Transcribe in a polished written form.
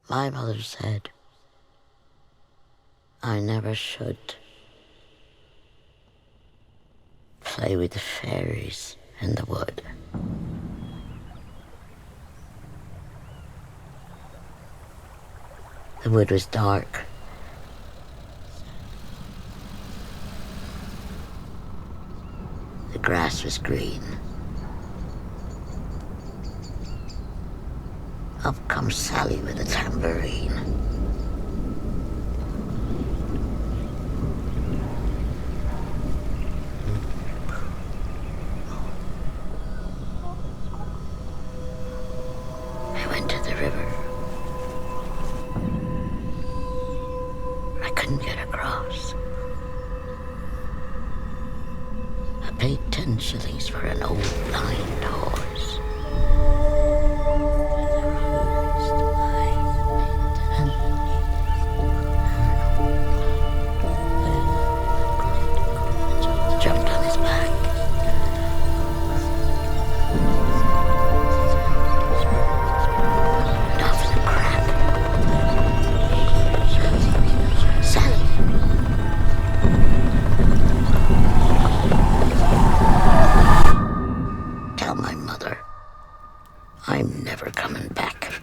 My mother said I never should play with the fairies in the wood. The wood was dark. The grass was green. Up comes Sally with a tambourine. I went to the river. I couldn't get across. I paid 10 shillings for an old blind horse. Jumped on his back. And off in a crack. Sally. Tell my mother I'm never coming back.